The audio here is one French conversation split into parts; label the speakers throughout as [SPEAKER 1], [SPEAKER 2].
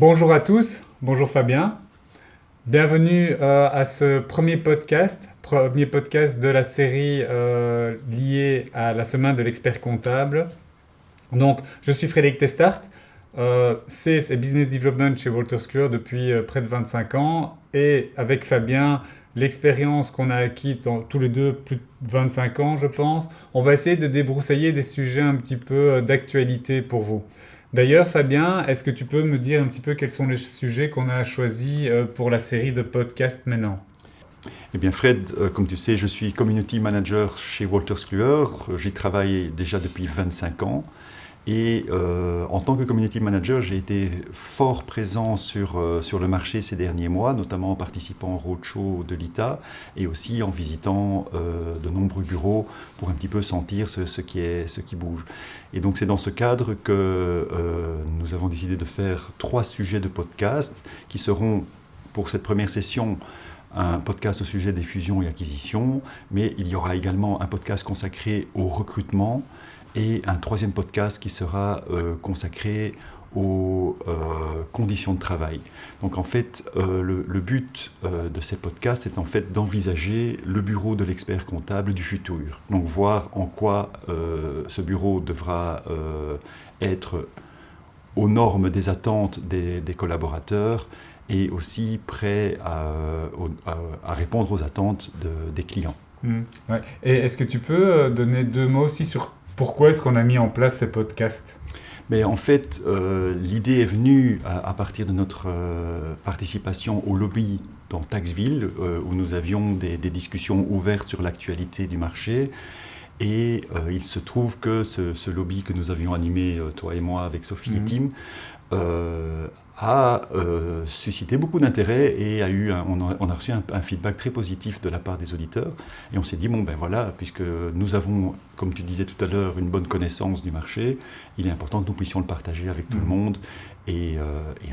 [SPEAKER 1] Bonjour à tous, bonjour Fabien. Bienvenue à ce premier podcast de la série liée à la semaine de l'expert comptable. Donc, je suis Frédéric Testart, Sales et Business Development chez Wolters Kluwer depuis près de 25 ans. Et avec Fabien, l'expérience qu'on a acquise dans tous les deux, plus de 25 ans, je pense, on va essayer de débroussailler des sujets un petit peu d'actualité pour vous. D'ailleurs, Fabien, est-ce que tu peux me dire un petit peu quels sont les sujets qu'on a choisis pour la série de podcasts maintenant?
[SPEAKER 2] Eh bien Fred, comme tu sais, je suis Community Manager chez Wolters Kluwer. J'y travaille déjà depuis 25 ans. Et en tant que Community Manager, j'ai été fort présent sur le marché ces derniers mois, notamment en participant au roadshow de l'ITA et aussi en visitant de nombreux bureaux pour un petit peu sentir ce qui bouge. Et donc c'est dans ce cadre que nous avons décidé de faire 3 sujets de podcast qui seront, pour cette première session, un podcast au sujet des fusions et acquisitions, mais il y aura également un podcast consacré au recrutement et un 3e podcast qui sera consacré aux conditions de travail. Donc en fait, le but de ces podcasts est en fait d'envisager le bureau de l'expert comptable du futur. Donc voir en quoi ce bureau devra être aux normes des attentes des collaborateurs et aussi prêt à répondre aux attentes des clients.
[SPEAKER 1] Ouais. Et est-ce que tu peux donner 2 mots aussi sur pourquoi est-ce qu'on a mis en place ces podcasts?
[SPEAKER 2] Mais en fait, l'idée est venue à partir de notre participation au lobby dans Taxville, où nous avions des discussions ouvertes sur l'actualité du marché. Et il se trouve que ce lobby que nous avions animé, toi et moi, avec Sophie et Tim, a suscité beaucoup d'intérêt et on a reçu un feedback très positif de la part des auditeurs. Et on s'est dit, bon ben voilà, puisque nous avons, comme tu disais tout à l'heure, une bonne connaissance du marché, il est important que nous puissions le partager avec tout le monde et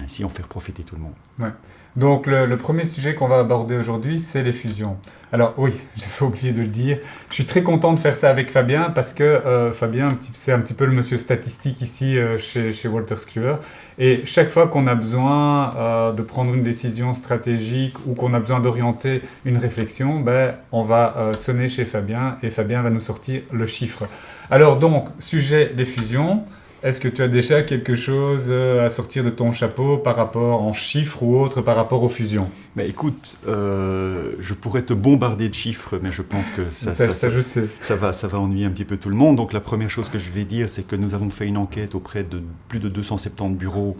[SPEAKER 2] ainsi en faire profiter tout le monde.
[SPEAKER 1] Ouais. Donc le premier sujet qu'on va aborder aujourd'hui, c'est les fusions. Alors oui, j'ai oublié de le dire, je suis très content de faire ça avec Fabien parce que Fabien, c'est un petit peu le monsieur statistique ici chez Wolters Kluwer. Et chaque fois qu'on a besoin de prendre une décision stratégique ou qu'on a besoin d'orienter une réflexion, ben, on va sonner chez Fabien et Fabien va nous sortir le chiffre. Alors donc, sujet les fusions. Est-ce que tu as déjà quelque chose à sortir de ton chapeau par rapport en chiffres ou autre par rapport aux fusions?
[SPEAKER 2] Mais écoute, je pourrais te bombarder de chiffres, mais je pense que ça va ennuyer un petit peu tout le monde. Donc la première chose que je vais dire, c'est que nous avons fait une enquête auprès de plus de 270 bureaux,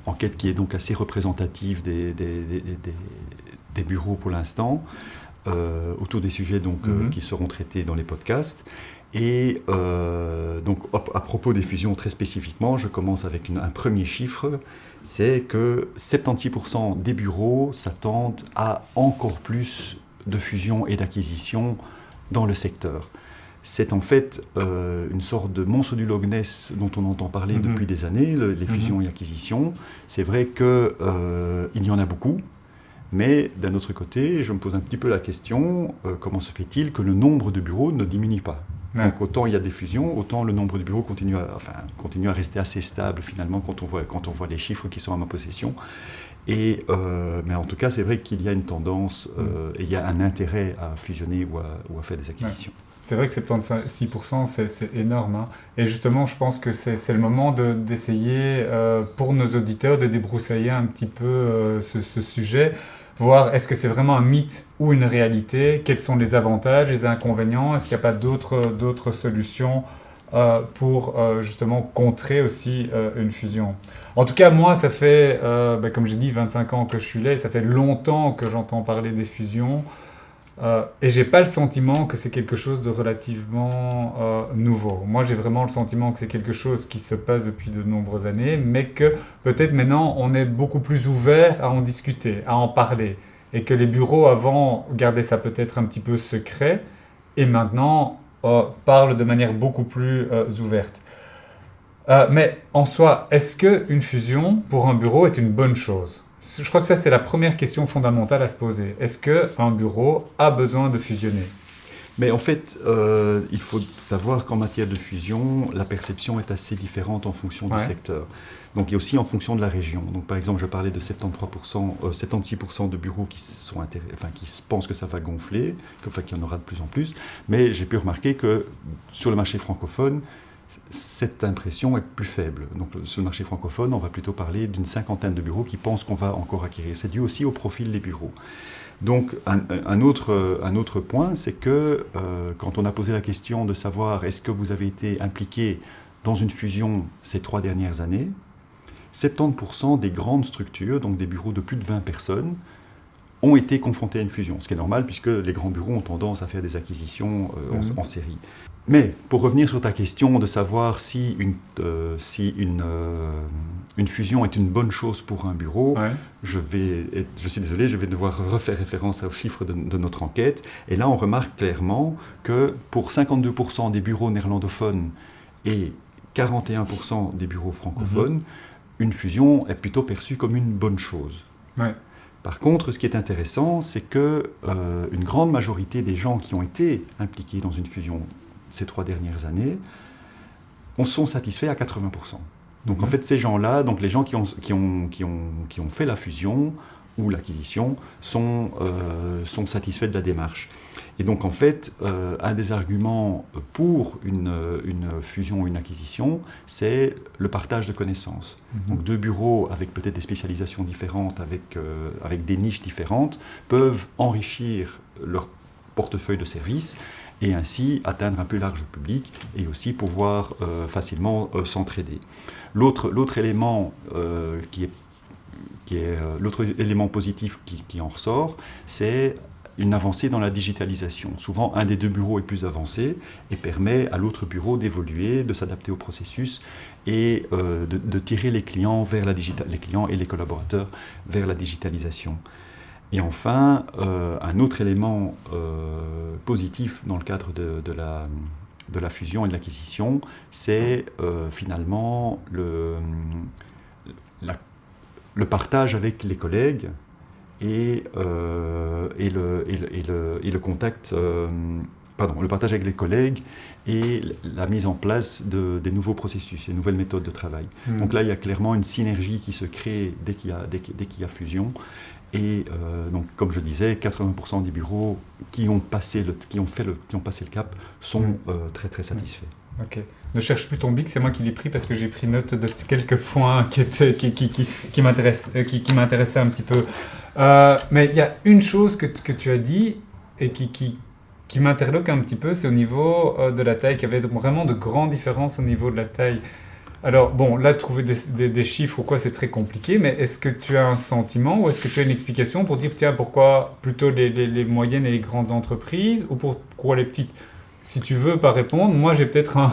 [SPEAKER 2] enquête qui est donc assez représentative des bureaux pour l'instant, autour des sujets donc, qui seront traités dans les podcasts. Et donc, à propos des fusions très spécifiquement, je commence avec un premier chiffre, c'est que 76% des bureaux s'attendent à encore plus de fusions et d'acquisitions dans le secteur. C'est en fait une sorte de monstre du Loch Ness dont on entend parler depuis des années, les fusions et acquisitions. C'est vrai qu'il y en a beaucoup. Mais d'un autre côté, je me pose un petit peu la question, comment se fait-il que le nombre de bureaux ne diminue pas ? Ouais. Donc autant il y a des fusions, autant le nombre de bureaux continue à rester assez stable finalement quand on voit les chiffres qui sont à ma possession. Mais en tout cas, c'est vrai qu'il y a une tendance et il y a un intérêt à fusionner ou à faire des acquisitions. Ouais.
[SPEAKER 1] C'est vrai que 76%, c'est énorme. Hein. Et justement, je pense que c'est le moment d'essayer, pour nos auditeurs, de débroussailler un petit peu ce sujet, voir est-ce que c'est vraiment un mythe ou une réalité, quels sont les avantages, les inconvénients, est-ce qu'il n'y a pas d'autres solutions pour justement contrer aussi une fusion. En tout cas, moi, ça fait, comme j'ai dit, 25 ans que je suis là et ça fait longtemps que j'entends parler des fusions. Et j'ai pas le sentiment que c'est quelque chose de relativement nouveau. Moi, j'ai vraiment le sentiment que c'est quelque chose qui se passe depuis de nombreuses années, mais que peut-être maintenant on est beaucoup plus ouvert à en discuter, à en parler, et que les bureaux avant gardaient ça peut-être un petit peu secret, et maintenant parlent de manière beaucoup plus ouverte. Mais en soi, est-ce qu'une fusion pour un bureau est une bonne chose ? Je crois que ça, c'est la première question fondamentale à se poser. Est-ce qu'un bureau a besoin de fusionner ?
[SPEAKER 2] Mais en fait, il faut savoir qu'en matière de fusion, la perception est assez différente en fonction du secteur. Donc, et aussi en fonction de la région. Donc, par exemple, je parlais de 76% de bureaux qui pensent que ça va gonfler, qu'il y en aura de plus en plus. Mais j'ai pu remarquer que sur le marché francophone, cette impression est plus faible. Donc, sur le marché francophone, on va plutôt parler d'une 50aine de bureaux qui pensent qu'on va encore acquérir. C'est dû aussi au profil des bureaux. Donc, un autre point, c'est que quand on a posé la question de savoir est-ce que vous avez été impliqué dans une fusion ces 3 dernières années, 70% des grandes structures, donc des bureaux de plus de 20 personnes, ont été confrontés à une fusion. Ce qui est normal puisque les grands bureaux ont tendance à faire des acquisitions en série. Mais pour revenir sur ta question de savoir si une fusion est une bonne chose pour un bureau, je suis désolé, je vais devoir refaire référence aux chiffres de notre enquête. Et là, on remarque clairement que pour 52% des bureaux néerlandophones et 41% des bureaux francophones, une fusion est plutôt perçue comme une bonne chose. Par contre, ce qui est intéressant, c'est que une grande majorité des gens qui ont été impliqués dans une fusion ces 3 dernières années, sont satisfaits à 80%. Donc en fait, ces gens-là, donc les gens qui ont fait la fusion ou l'acquisition, sont satisfaits de la démarche. Et donc en fait, un des arguments pour une fusion ou une acquisition, c'est le partage de connaissances. Donc 2 bureaux avec peut-être des spécialisations différentes, avec des niches différentes, peuvent enrichir leur portefeuille de services et ainsi atteindre un plus large public et aussi pouvoir facilement s'entraider. L'autre élément l'autre élément positif qui en ressort, c'est une avancée dans la digitalisation. Souvent, un des 2 bureaux est plus avancé et permet à l'autre bureau d'évoluer, de s'adapter au processus et de tirer les clients les clients et les collaborateurs vers la digitalisation. Et enfin, un autre élément positif dans le cadre de la fusion et de l'acquisition, c'est finalement le partage avec les collègues et le contact, le partage avec les collègues et la mise en place des nouveaux processus, des nouvelles méthodes de travail. Donc là, il y a clairement une synergie qui se crée dès qu'il y a fusion. Et donc, comme je disais, 80% des bureaux qui ont passé le cap sont très très satisfaits.
[SPEAKER 1] Ok. Ne cherche plus ton bic, c'est moi qui l'ai pris parce que j'ai pris note de quelques points qui m'intéressaient un petit peu. Mais il y a une chose que tu as dit et qui m'interloque un petit peu, c'est au niveau de la taille, qu'il y avait vraiment de grandes différences au niveau de la taille. Alors, bon, là, trouver des chiffres ou quoi, c'est très compliqué, mais est-ce que tu as un sentiment ou est-ce que tu as une explication pour dire, tiens, pourquoi plutôt les moyennes et les grandes entreprises ou pourquoi les petites? Si tu veux pas répondre, moi, j'ai peut-être un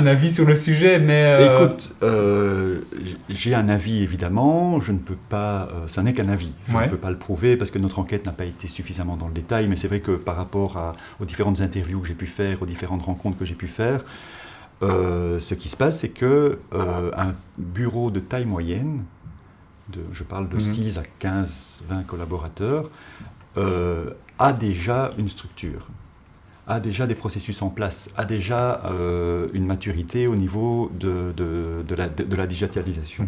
[SPEAKER 1] avis sur le sujet, mais...
[SPEAKER 2] Écoute, j'ai un avis, évidemment, je ne peux pas... ça n'est qu'un avis, je ne peux pas le prouver parce que notre enquête n'a pas été suffisamment dans le détail, mais c'est vrai que par rapport aux différentes interviews que j'ai pu faire, aux différentes rencontres que j'ai pu faire, ce qui se passe, c'est qu'un bureau de taille moyenne, je parle de 6 à 15, 20 collaborateurs, a déjà une structure, a déjà des processus en place, a déjà une maturité au niveau de la digitalisation.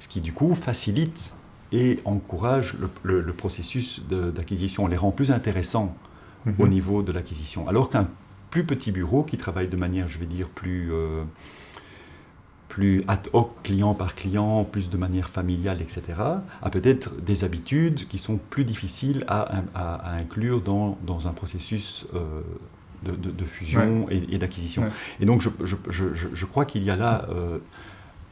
[SPEAKER 2] Ce qui, du coup, facilite et encourage le processus d'acquisition, les rend plus intéressants au niveau de l'acquisition. Alors qu'un plus petit bureau qui travaille de manière, je vais dire, plus ad hoc, client par client, plus de manière familiale, etc., a peut-être des habitudes qui sont plus difficiles à inclure dans un processus de fusion et d'acquisition. Et donc, je crois qu'il y a là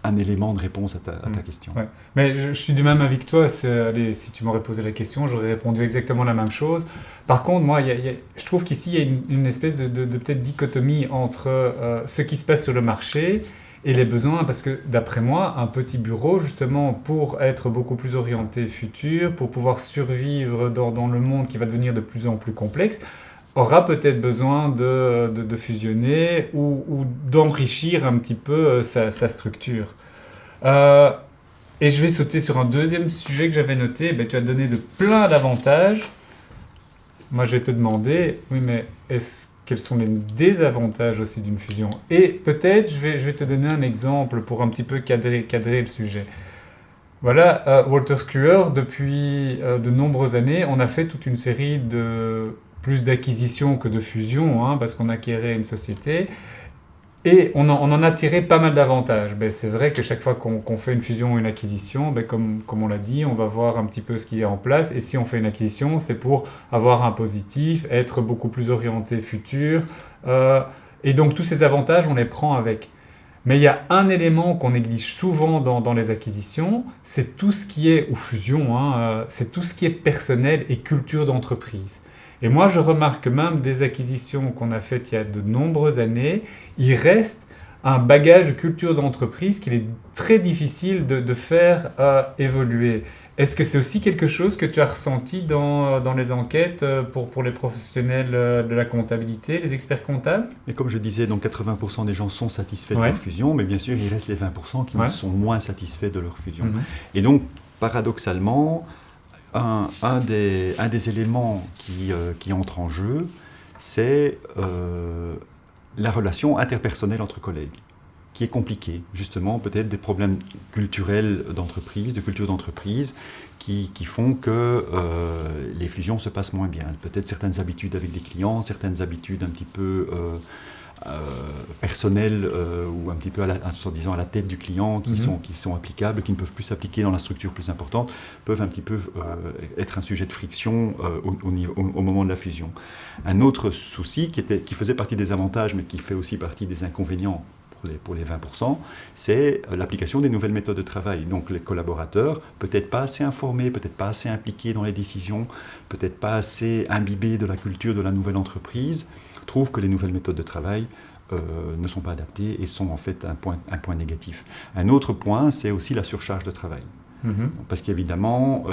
[SPEAKER 2] un élément de réponse à ta question.
[SPEAKER 1] Mais je suis du même avis que toi. Allez, si tu m'aurais posé la question, j'aurais répondu exactement la même chose. Par contre, moi, je trouve qu'ici, il y a une espèce de peut-être dichotomie entre ce qui se passe sur le marché et les besoins, parce que d'après moi, un petit bureau, justement, pour être beaucoup plus orienté futur, pour pouvoir survivre dans le monde qui va devenir de plus en plus complexe, aura peut-être besoin de fusionner ou d'enrichir un petit peu sa structure. Et je vais sauter sur un deuxième sujet que j'avais noté. Tu as donné de plein d'avantages. moi je vais te demander, oui, mais quels sont les désavantages aussi d'une fusion? Et peut-être, je vais te donner un exemple pour un petit peu cadrer le sujet. Voilà, Wolters Kluwer, depuis de nombreuses années, on a fait toute une série de plus d'acquisitions que de fusions, hein, parce qu'on acquérait une société. Et on en a tiré pas mal d'avantages. Ben, c'est vrai que chaque fois qu'on fait une fusion ou une acquisition, ben, comme on l'a dit, on va voir un petit peu ce qui est en place. Et si on fait une acquisition, c'est pour avoir un positif, être beaucoup plus orienté futur. Et donc tous ces avantages, on les prend avec. Mais il y a un élément qu'on néglige souvent dans les acquisitions, c'est tout ce qui est, ou fusion, hein, c'est tout ce qui est personnel et culture d'entreprise. Et moi, je remarque même des acquisitions qu'on a faites il y a de nombreuses années, il reste un bagage de culture d'entreprise qu'il est très difficile de faire évoluer. Est-ce que c'est aussi quelque chose que tu as ressenti dans les enquêtes pour les professionnels de la comptabilité, les experts comptables?
[SPEAKER 2] Et comme je disais, donc 80% des gens sont satisfaits de leur fusion, mais bien sûr, il reste les 20% qui sont moins satisfaits de leur fusion. Et donc, paradoxalement, un des éléments qui entre en jeu, c'est la relation interpersonnelle entre collègues, qui est compliquée. Justement, peut-être des problèmes culturels d'entreprise, de culture d'entreprise, qui font que les fusions se passent moins bien. Peut-être certaines habitudes avec des clients, certaines habitudes un petit peu personnelles ou un petit peu à la tête du client qui sont applicables, qui ne peuvent plus s'appliquer dans la structure plus importante, peuvent un petit peu être un sujet de friction au moment de la fusion. Un autre souci qui faisait partie des avantages, mais qui fait aussi partie des inconvénients pour les 20%, c'est l'application des nouvelles méthodes de travail. Donc les collaborateurs, peut-être pas assez informés, peut-être pas assez impliqués dans les décisions, peut-être pas assez imbibés de la culture de la nouvelle entreprise, trouvent que les nouvelles méthodes de travail ne sont pas adaptées et sont en fait un point négatif. Un autre point, c'est aussi la surcharge de travail. Parce qu'évidemment,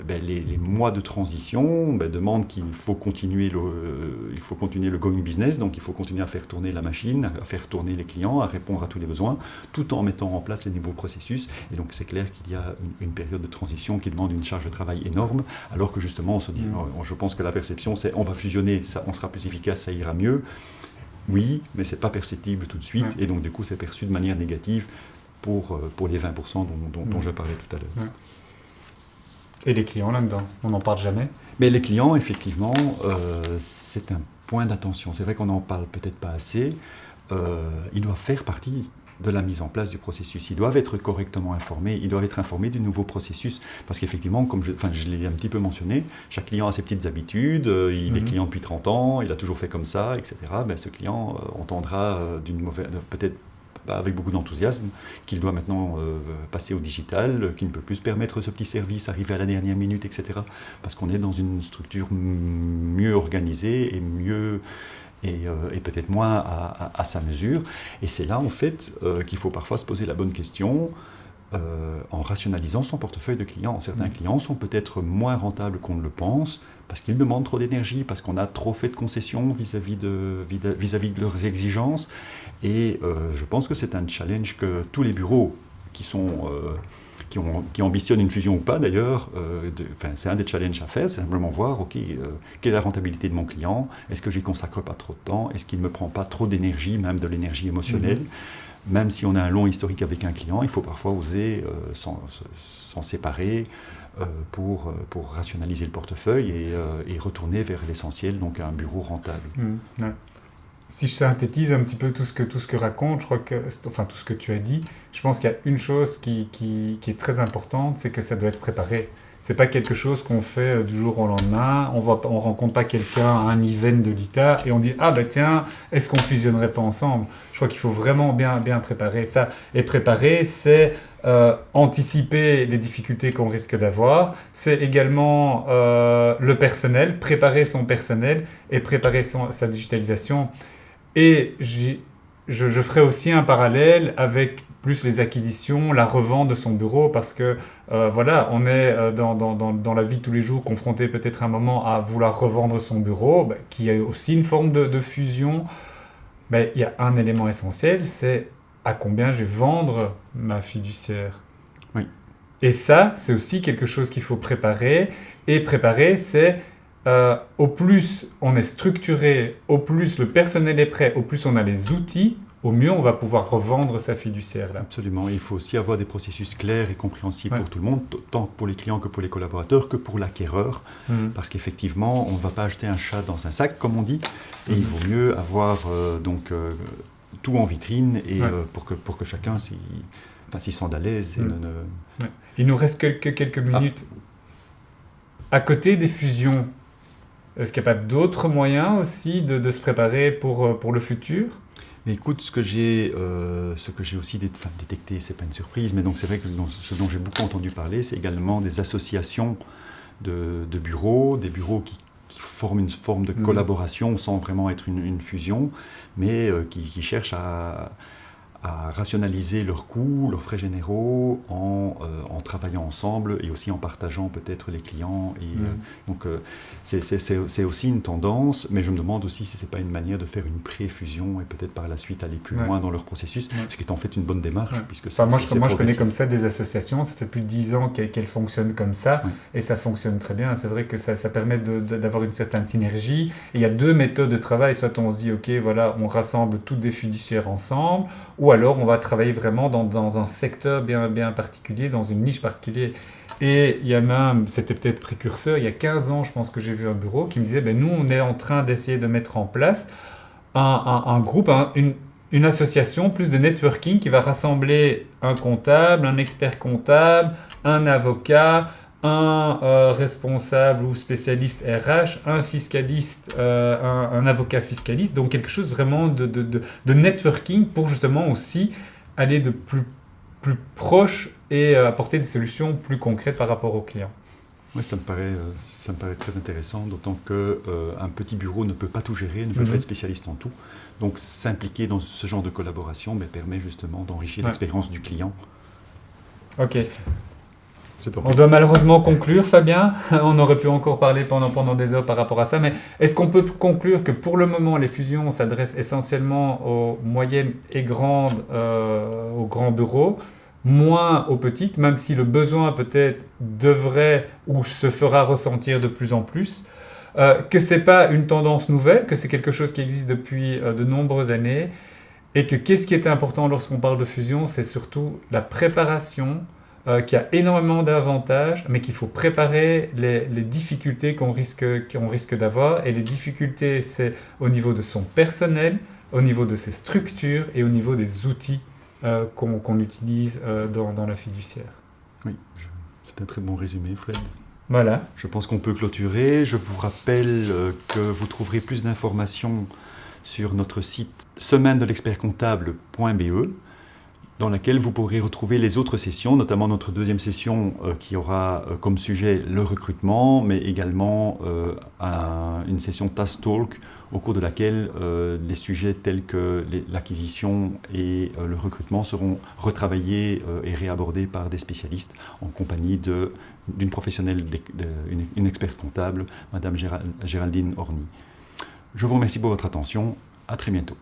[SPEAKER 2] les mois de transition demandent qu'il faut continuer le going business, donc il faut continuer à faire tourner la machine, à faire tourner les clients, à répondre à tous les besoins, tout en mettant en place les nouveaux processus. Et donc c'est clair qu'il y a une période de transition qui demande une charge de travail énorme, alors que justement, je pense que la perception, c'est on va fusionner, on sera plus efficace, ça ira mieux. Oui, mais ce n'est pas perceptible tout de suite, et donc du coup c'est perçu de manière négative pour les 20% dont je parlais tout à l'heure.
[SPEAKER 1] Et les clients là-dedans, on n'en parle jamais?
[SPEAKER 2] Mais les clients, effectivement, c'est un point d'attention. C'est vrai qu'on n'en parle peut-être pas assez. Ils doivent faire partie de la mise en place du processus. Ils doivent être correctement informés, ils doivent être informés du nouveau processus. Parce qu'effectivement, comme je l'ai un petit peu mentionné, chaque client a ses petites habitudes, il est client depuis 30 ans, il a toujours fait comme ça, etc. Ce client entendra peut-être pas avec beaucoup d'enthousiasme, qu'il doit maintenant passer au digital, qu'il ne peut plus se permettre ce petit service, arriver à la dernière minute, etc. Parce qu'on est dans une structure mieux organisée et peut-être moins à sa mesure. Et c'est là, en fait, qu'il faut parfois se poser la bonne question en rationalisant son portefeuille de clients. Certains clients sont peut-être moins rentables qu'on ne le pense, parce qu'ils demandent trop d'énergie, parce qu'on a trop fait de concessions vis-à-vis de leurs exigences. Et je pense que c'est un challenge que tous les bureaux qui ambitionnent une fusion ou pas d'ailleurs, c'est un des challenges à faire, c'est simplement voir, quelle est la rentabilité de mon client, est-ce que je n'y consacre pas trop de temps, est-ce qu'il ne me prend pas trop d'énergie, même de l'énergie émotionnelle. Même si on a un long historique avec un client, il faut parfois oser s'en séparer pour rationaliser le portefeuille et retourner vers l'essentiel, donc un bureau rentable.
[SPEAKER 1] Si je synthétise un petit peu tout ce que raconte, je crois que, enfin tout ce que tu as dit, je pense qu'il y a une chose qui est très importante, c'est que ça doit être préparé. C'est pas quelque chose qu'on fait du jour au lendemain. On rencontre pas quelqu'un à un event de l'ITA et on dit tiens, est-ce qu'on fusionnerait pas ensemble? Je crois qu'il faut vraiment bien préparer ça. Et préparer, c'est anticiper les difficultés qu'on risque d'avoir. C'est également le personnel, préparer son personnel et préparer sa digitalisation. Et je ferai aussi un parallèle avec plus les acquisitions, la revente de son bureau, parce que on est dans la vie de tous les jours confronté peut-être à un moment à vouloir revendre son bureau, qui est aussi une forme de fusion. Mais il y a un élément essentiel, c'est à combien je vais vendre ma fiduciaire.
[SPEAKER 2] Oui.
[SPEAKER 1] Et ça, c'est aussi quelque chose qu'il faut préparer. Et préparer, c'est au plus on est structuré, au plus le personnel est prêt, au plus on a les outils, au mieux on va pouvoir revendre sa fiduciaire. Là.
[SPEAKER 2] Absolument. Il faut aussi avoir des processus clairs et compréhensibles pour tout le monde, tant pour les clients que pour les collaborateurs, que pour l'acquéreur. Parce qu'effectivement, on ne va pas acheter un chat dans un sac, comme on dit, et il vaut mieux avoir tout en vitrine et, pour que chacun s'y sente à l'aise.
[SPEAKER 1] Il nous reste quelques minutes. À côté des fusions, est-ce qu'il n'y a pas d'autres moyens aussi de se préparer pour le futur ?
[SPEAKER 2] Mais écoute, ce que j'ai aussi détecté, c'est pas une surprise, mais donc c'est vrai que ce dont j'ai beaucoup entendu parler, c'est également des associations de bureaux, des bureaux qui forment une forme de collaboration sans vraiment être une fusion, mais qui cherchent à rationaliser leurs coûts, leurs frais généraux en travaillant ensemble et aussi en partageant peut-être les clients. Donc c'est aussi une tendance, mais je me demande aussi si ce n'est pas une manière de faire une pré-fusion et peut-être par la suite aller plus loin dans leur processus, ce qui est en fait une bonne démarche. Puisque
[SPEAKER 1] moi je connais comme ça des associations, ça fait plus de 10 ans qu'elles fonctionnent comme ça et ça fonctionne très bien. C'est vrai que ça permet d'avoir une certaine synergie. Et il y a deux méthodes de travail, soit on se dit ok voilà on rassemble toutes des fiduciaires ensemble, ou alors on va travailler vraiment dans un secteur bien particulier, dans une niche particulière. Et il y a même, c'était peut-être précurseur, il y a 15 ans, je pense que j'ai vu un bureau qui me disait, nous, on est en train d'essayer de mettre en place un groupe, une association, plus de networking, qui va rassembler un comptable, un expert comptable, un avocat, un responsable ou spécialiste RH, un fiscaliste, un avocat fiscaliste, donc quelque chose vraiment de networking pour justement aussi aller de plus proche et apporter des solutions plus concrètes par rapport aux clients.
[SPEAKER 2] Oui, ça me paraît très intéressant, d'autant qu'un petit bureau ne peut pas tout gérer, ne peut pas être spécialiste en tout. Donc s'impliquer dans ce genre de collaboration permet justement d'enrichir l'expérience du client.
[SPEAKER 1] Ok. On doit malheureusement conclure, Fabien. On aurait pu encore parler pendant des heures par rapport à ça, mais est-ce qu'on peut conclure que pour le moment, les fusions s'adressent essentiellement aux moyennes et grandes, aux grands bureaux, moins aux petites, même si le besoin peut-être devrait ou se fera ressentir de plus en plus, que ce n'est pas une tendance nouvelle, que c'est quelque chose qui existe depuis de nombreuses années, et que qu'est-ce qui est important lorsqu'on parle de fusion, c'est surtout la préparation, qui a énormément d'avantages, mais qu'il faut préparer les difficultés qu'on risque d'avoir. Et les difficultés, c'est au niveau de son personnel, au niveau de ses structures et au niveau des outils qu'on utilise dans la fiduciaire.
[SPEAKER 2] Oui, c'est un très bon résumé, Fred.
[SPEAKER 1] Voilà.
[SPEAKER 2] Je pense qu'on peut clôturer. Je vous rappelle que vous trouverez plus d'informations sur notre site semaine-de-l'expert-comptable.be, dans laquelle vous pourrez retrouver les autres sessions, notamment notre deuxième session qui aura comme sujet le recrutement, mais également une session Task Talk au cours de laquelle les sujets tels que l'acquisition et le recrutement seront retravaillés et réabordés par des spécialistes en compagnie d'une professionnelle, une experte comptable, Madame Géraldine Orny. Je vous remercie pour votre attention. À très bientôt.